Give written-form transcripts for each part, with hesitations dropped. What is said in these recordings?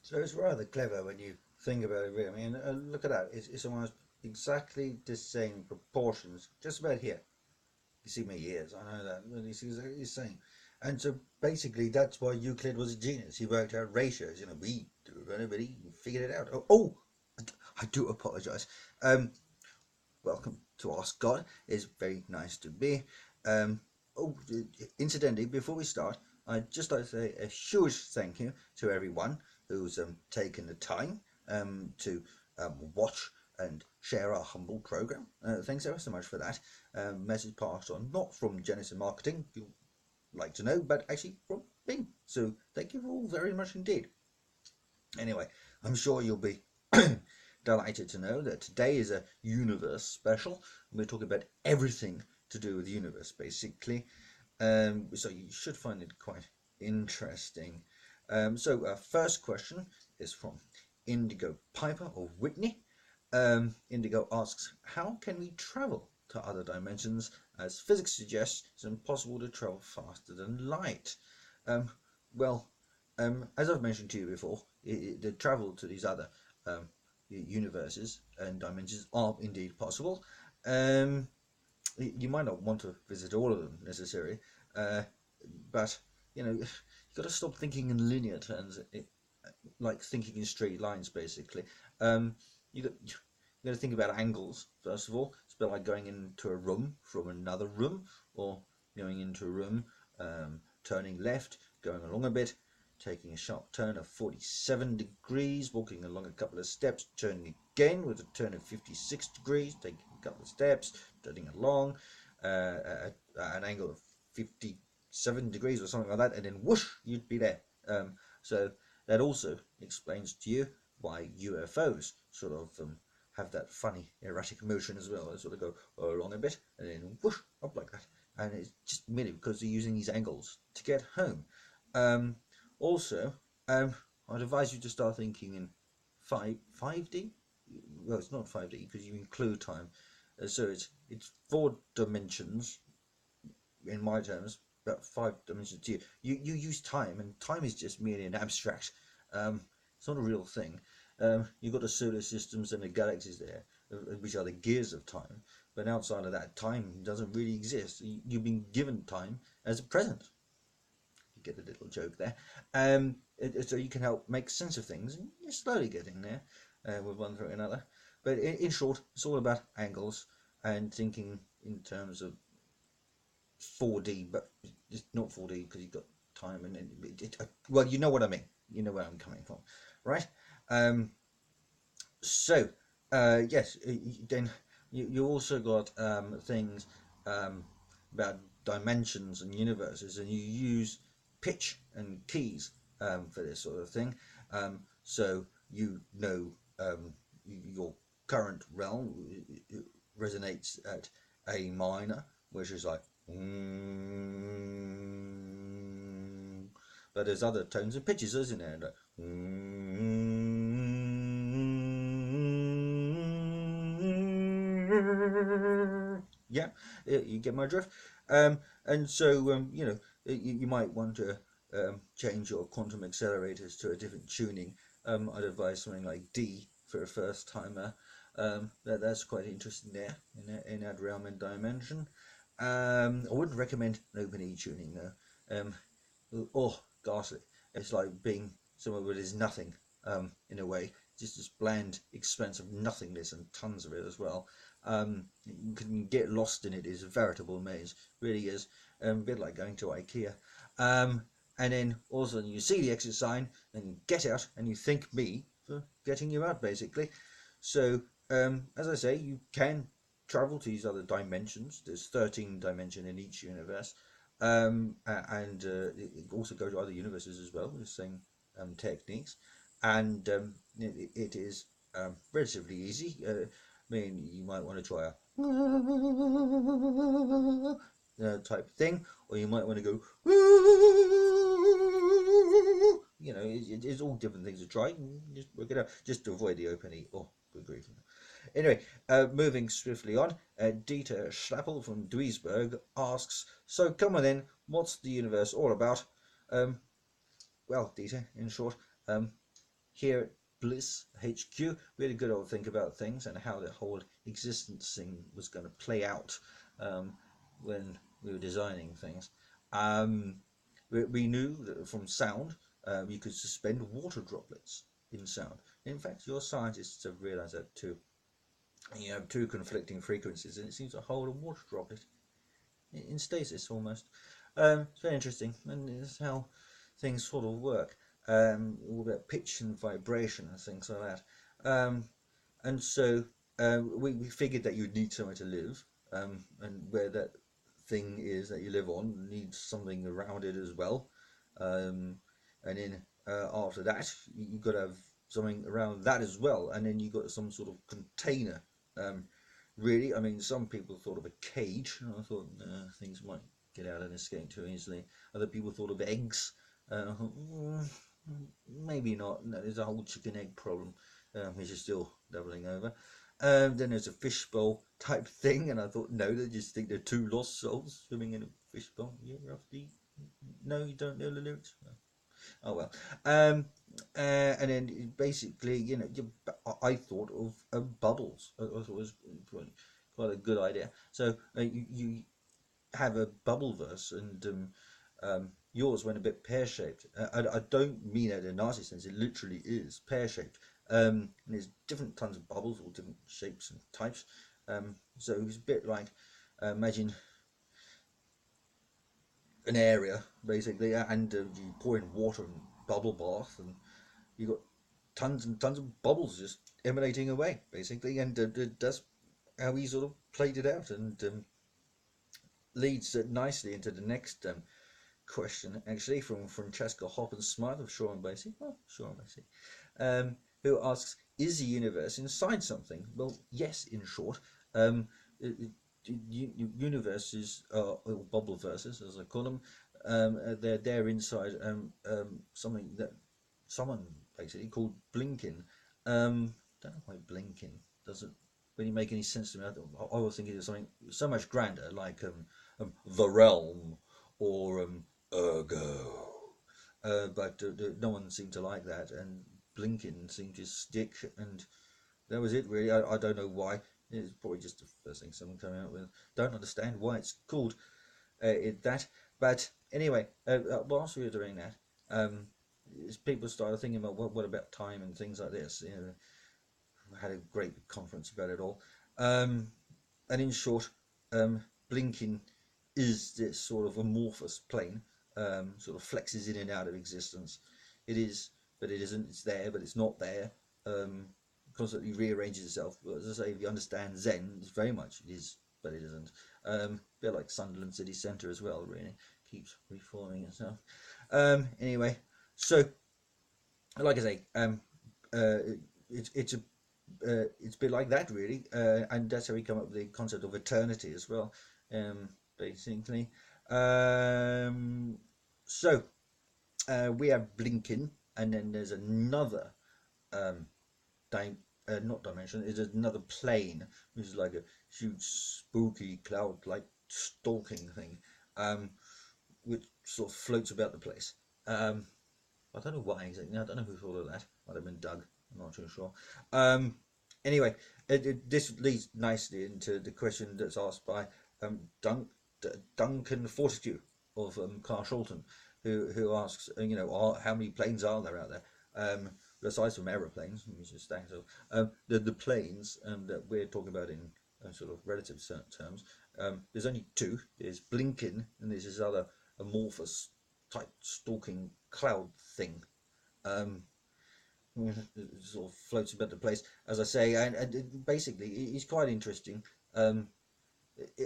So it's rather clever when you think about it, really. I mean, look at that. It's almost exactly the same proportions, just about here. You see my ears, I know that. But it's exactly the same. And so basically, that's why Euclid was a genius. He worked out ratios. We do it, but he figured it out. Oh, I do apologise. Um, Welcome to Ask God. It's very nice to be. Um, oh, incidentally, before we start, I'd just like to say a huge thank you to everyone who's taken the time to watch and share our humble program. Thanks ever so much for that. Message passed on, not from Genesis Marketing, if you'd like to know, but actually from me. So thank you all very much indeed. Anyway, I'm sure you'll be delighted to know that today is a universe special. We're talking about everything to do with the universe, basically. So you should find it quite interesting. First question is from Indigo Piper or Whitney. Indigo asks, how can we travel to other dimensions as physics suggests it's impossible to travel faster than light? Um, well, as I've mentioned to you before, the travel to these other um, universes and dimensions are indeed possible. Um, you might not want to visit all of them necessarily, uh, but you've got to stop thinking in linear terms, like thinking in straight lines, basically. You got to think about angles first of all. It's a bit like going into a room from another room, or going into a room, turning left, going along a bit, taking a sharp turn of 47 degrees, walking along a couple of steps, turning again with a turn of 56 degrees, taking a couple of steps, turning along at an angle of 57 degrees or something like that, and then whoosh, you'd be there. So that also explains to you why UFOs sort of have that funny erratic motion as well. They sort of go along a bit and then whoosh up like that, and it's just merely because they're using these angles to get home. Um, Also, I'd advise you to start thinking in five D. Well, it's not 5D because you include time, so it's 4 dimensions in my terms, but 5 dimensions to you. You use time, and time is just merely an abstract. It's not a real thing. You've got the solar systems and the galaxies there, which are the gears of time. But outside of that, time doesn't really exist. You've been given time as a present. You get a little joke there. So you can help make sense of things, and you're slowly getting there with one through another. But in short, it's all about angles and thinking in terms of 4D, but it's not 4D because you've got time and well, you know what I mean. You know where I'm coming from, right? Um, so yes, then you also got things about dimensions and universes, and you use pitch and keys for this sort of thing. So your current realm resonates at A minor, which is like mm, but there's other tones and pitches, isn't there? Like, yeah, you get my drift. And so you might want to change your quantum accelerators to a different tuning. I'd advise something like D for a first timer. That's quite interesting there in that realm and dimension. I wouldn't recommend an open E tuning though. Oh, ghastly! It's like being somewhere where there's nothing. In a way, just this bland expanse of nothingness and tons of it as well. You can get lost in it. It's a veritable maze, really is. A bit like going to IKEA. And then all of a sudden you see the exit sign and you get out and you thank me for getting you out, basically. So as I say, you can travel to these other dimensions. There's 13 dimensions in each universe, and also go to other universes as well with the same techniques. And it is relatively easy. I mean, you might want to try a type thing, or you might want to go. It's all different things to try. Just work it out, just to avoid the open E. Oh, good grief! Anyway, moving swiftly on, Dieter Schlappel from Duisburg asks, so come on then, what's the universe all about? Well, Dieter, in short, here at Bliss HQ, we had a good old think about things and how the whole existence thing was going to play out when we were designing things. We knew that from sound, you could suspend water droplets in sound. In fact, your scientists have realized that too. You have two conflicting frequencies, and it seems to hold a water droplet in stasis almost. It's very interesting, and it's how things sort of work. All about pitch and vibration and things like that. And so we figured that you'd need somewhere to live, and where that thing is that you live on needs something around it as well. And then after that, you've got to have something around that as well, and then you've got some sort of container. Really, I mean, some people thought of a cage. I thought things might get out and escape too easily. Other people thought of eggs. Maybe not. No, there's a whole chicken egg problem, which is still doubling over. Then there's a fishbowl type thing, and I thought, no, they just think they're two lost souls swimming in a fishbowl. Yeah, roughly. No, you don't know the lyrics. Oh well. And then basically, you know, I thought of bubbles. I thought it was quite a good idea. So you have a bubble verse, and yours went a bit pear-shaped. I don't mean it in a nasty sense. It literally is pear-shaped. And there's different tons of bubbles, all different shapes and types. So it was a bit like, imagine an area basically, and you pour in water and bubble bath, and you got tons and tons of bubbles just emanating away basically, and that's how we sort of played it out, and leads nicely into the next question, actually, from Francesca Hoppen Smythe of Shore and Basie. Oh, Shore and Basie. Who asks, is the universe inside something? Well, yes, in short. Universes, or bubble verses, as I call them, they're inside something that someone basically called blinking. Don't know why blinking doesn't really make any sense to me. I was thinking of something so much grander, like the realm or ergo. But no one seemed to like that, and blinking seemed to stick, and that was it really. I don't know why. It's probably just the first thing someone came out with. Don't understand why it's called that. But anyway, whilst we were doing that, people started thinking about what about time and things like this. You know, we had a great conference about it all. And in short, blinking is this sort of amorphous plane, sort of flexes in and out of existence. It is, but it isn't. It's there, but it's not there. Constantly rearranges itself. But as I say, if you understand Zen, it's very much it is, but it isn't. A bit like Sunderland City Centre as well, really. Keeps reforming itself. Anyway, so like I say, it's a bit like that, really, and that's how we come up with the concept of eternity as well, basically. So we have blinking, and then there's another not dimension, is another plane, which is like a huge spooky cloud-like stalking thing, which sort of floats about the place. I don't know why exactly. I don't know who thought of that. Might have been Doug. I'm not too sure. Anyway, this leads nicely into the question that's asked by Duncan Fortescue of Carshalton, who asks, you know, how many planes are there out there? Aside from aeroplanes, which is stacks of the planes that we're talking about in sort of relative terms. There's only two. There's blinking, and there's this other amorphous type stalking cloud thing. It sort of floats about the place, as I say, and basically it's quite interesting.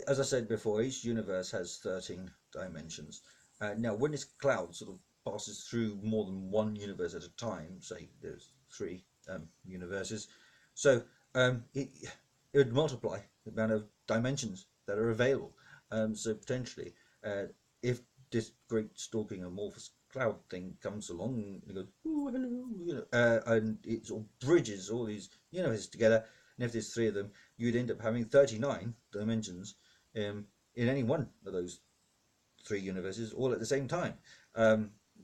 As I said before, each universe has 13 dimensions. Now, when this cloud sort of passes through more than one universe at a time, say there's 3 universes, so it would multiply the amount of dimensions that are available. So potentially, if this great stalking amorphous cloud thing comes along and it goes, ooh, hello, you know, and it sort of bridges all these universes together, and if there's 3 of them, you'd end up having 39 dimensions in any one of those 3 universes all at the same time.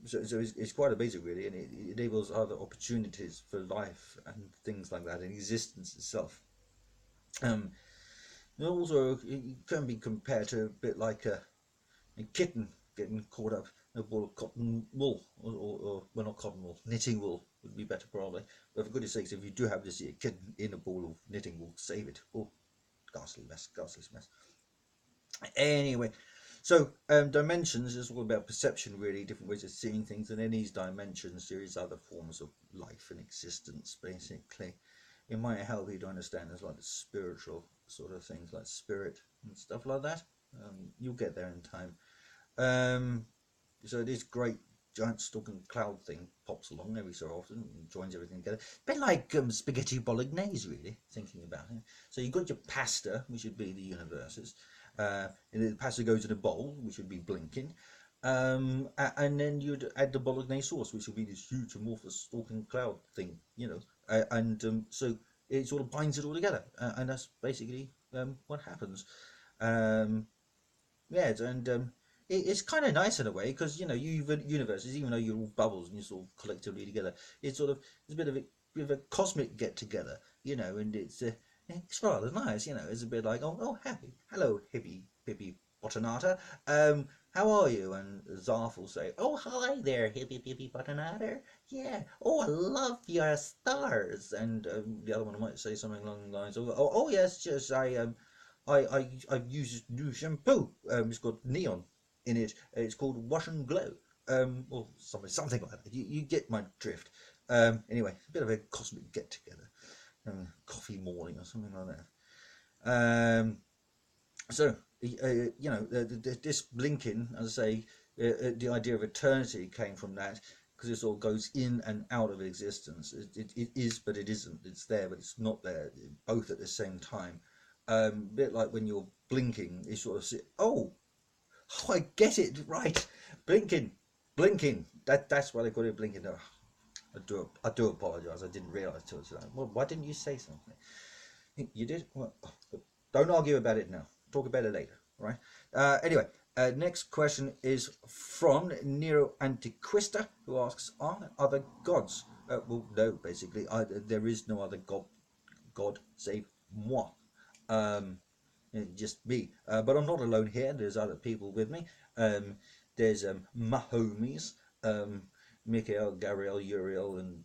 So it's quite amazing, really, and it enables other opportunities for life and things like that, and existence itself. Um, and also, it can be compared to a bit like a kitten getting caught up in a ball of cotton wool, or well, not cotton wool, knitting wool would be better probably. But for goodness sakes, if you do happen to see a kitten in a ball of knitting wool, save it. Oh, ghastly mess, ghastly mess. Anyway, so dimensions is all about perception, really, different ways of seeing things, and in these dimensions, there is other forms of life and existence, basically. It might help you to understand there's like the spiritual sort of things, like spirit and stuff like that. You'll get there in time. Um, so this great giant stalking cloud thing pops along every so often and joins everything together. A bit like spaghetti bolognese, really, thinking about it. So you've got your pasta, which would be the universes. And the pasta goes in a bowl, which would be blinking. And then you'd add the bolognese sauce, which would be this huge amorphous stalking cloud thing, and so it sort of binds it all together, and that's basically what happens. Um, yeah, and it's kind of nice in a way because you universes, even though you're all bubbles and you're sort of collectively together, it's a bit of a cosmic get together, and it's rather nice, It's a bit like oh happy, hello hippie bottonata, how are you? And Zarf will say, oh hi there hippie bottonata, yeah, oh I love your stars, and the other one might say something along the lines of oh yes, just I've used new shampoo. It's got neon in it. It's called Wash and Glow. Or something like that. You get my drift. Anyway, a bit of a cosmic get together, coffee morning or something like that. So this blinking, as I say, the idea of eternity came from that because this all goes in and out of existence. It is, but it isn't. It's there, but it's not there. Both at the same time. A bit like when you're blinking, you sort of see, oh, I get it right. Blinking, blinking. That's why they call it blinking. Oh, I do apologise. I didn't realise till today. Well, why didn't you say something? You did. Well, don't argue about it now. Talk about it later. Right. Anyway, next question is from Nero Antiquista, who asks, "Are there other gods?" Well, no. Basically, there is no other god save moi. Um, just me. But I'm not alone here. There's other people with me. There's my homies, um, Mikhail, Gabriel, Uriel, and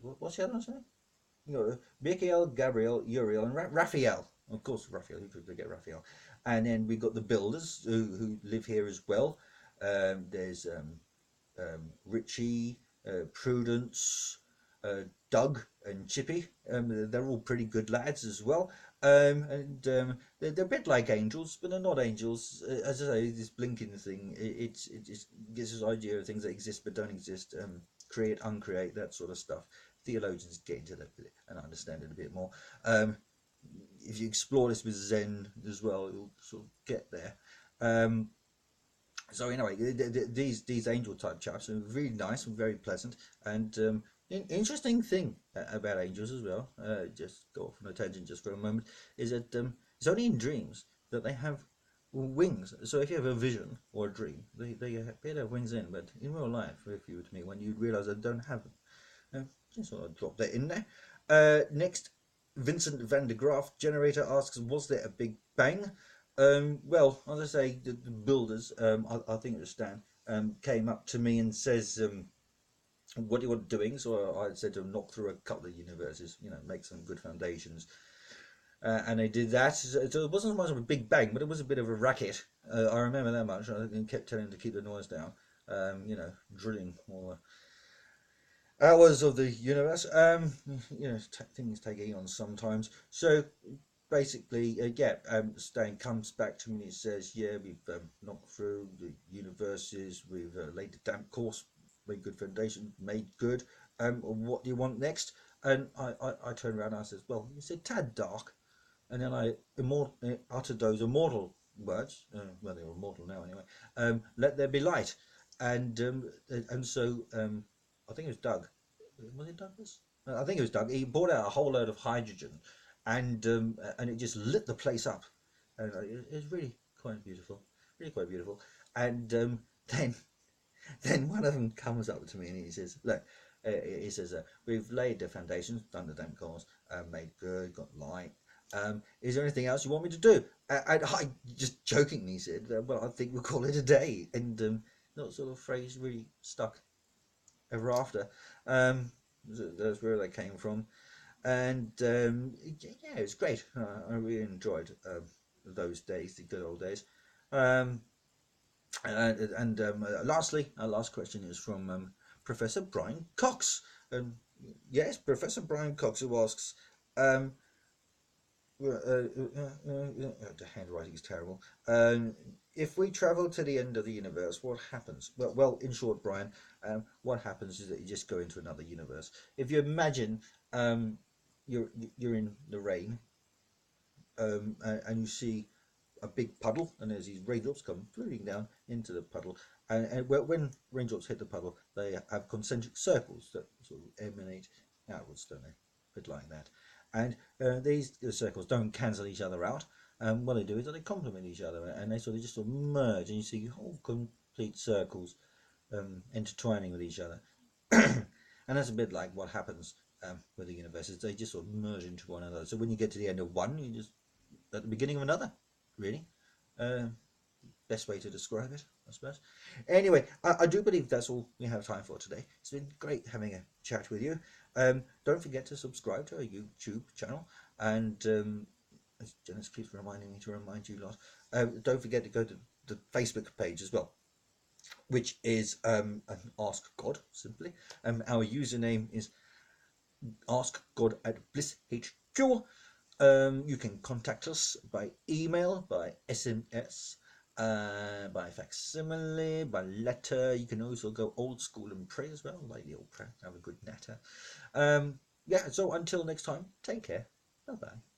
what's the other one's name? Mikhail, Gabriel, Uriel, and Raphael. Of course, Raphael. Who could forget Raphael? And then we got the builders who live here as well. There's Richie, Prudence, Doug, and Chippy. They're all pretty good lads as well. And they're a bit like angels, but they're not angels. As I say, this blinking thing, it just gives us idea of things that exist but don't exist, create, uncreate, that sort of stuff. Theologians get into that and understand it a bit more. If you explore this with Zen as well, you'll sort of get there. So anyway, these angel type chaps are really nice and very pleasant, and interesting thing about angels as well. Just go off on a tangent just for a moment. Is that it's only in dreams that they have wings. So if you have a vision or a dream, they appear to have wings in, but in real life, if you were to me, when you realise they don't have them, just sort of drop that in there. Next, Vincent van de Graaf generator asks, was there a big bang? Well, as I say, the builders, I think it was Stan, came up to me and says, what do you want doing? So I said to them, knock through a couple of universes, make some good foundations. And they did that. So it wasn't much of a big bang, but it was a bit of a racket. I remember that much. I kept telling them to keep the noise down, drilling all the hours of the universe. Things take eons sometimes. So basically, Stan comes back to me and he says, yeah, we've knocked through the universes, we've laid the damp course, made good foundation, made good. What do you want next? And I turned around and I said, well, it's a tad dark. And then I uttered those immortal words, well, they're immortal now anyway, let there be light. And so I think it was Doug. Was it Douglas? I think it was Doug. He brought out a whole load of hydrogen, and it just lit the place up, and it was really quite beautiful, And then Then one of them comes up to me and he says, "Look," he says, "we've laid the foundations, done the damp course, made good, got light. Is there anything else you want me to do?" And I just jokingly said, "Well, I think we'll call it a day." And that sort of phrase really stuck ever after. Um, that's where they came from, and yeah, it was great. I really enjoyed those days, the good old days. Um, and lastly, our last question is from Professor Brian Cox. Yes, Professor Brian Cox, who asks, um, the handwriting is terrible. If we travel to the end of the universe, what happens? Well, in short, Brian, what happens is that you just go into another universe. If you imagine um, you're you're in the rain, and you see a big puddle, and there's these raindrops come floating down into the puddle. And when raindrops hit the puddle, they have concentric circles that sort of emanate outwards, don't they? A bit like that. And these circles don't cancel each other out. What they do is that they complement each other, and they just sort of merge, and you see whole complete circles intertwining with each other. And that's a bit like what happens with the universe, is they just sort of merge into one another. So when you get to the end of one, you just at the beginning of another, really. Uh, Best way to describe it, I suppose. Anyway, I do believe that's all we have time for today. It's been great having a chat with you. Don't forget to subscribe to our YouTube channel, and as Janice keeps reminding me to remind you lot, don't forget to go to the Facebook page as well, which is Ask God, simply. Our username is Ask God at Bliss HQ. You can contact us by email, by SMS, by facsimile, by letter. You can also go old school and pray as well, like the old prayer. Have a good natter. Yeah, so until next time, take care. Bye bye.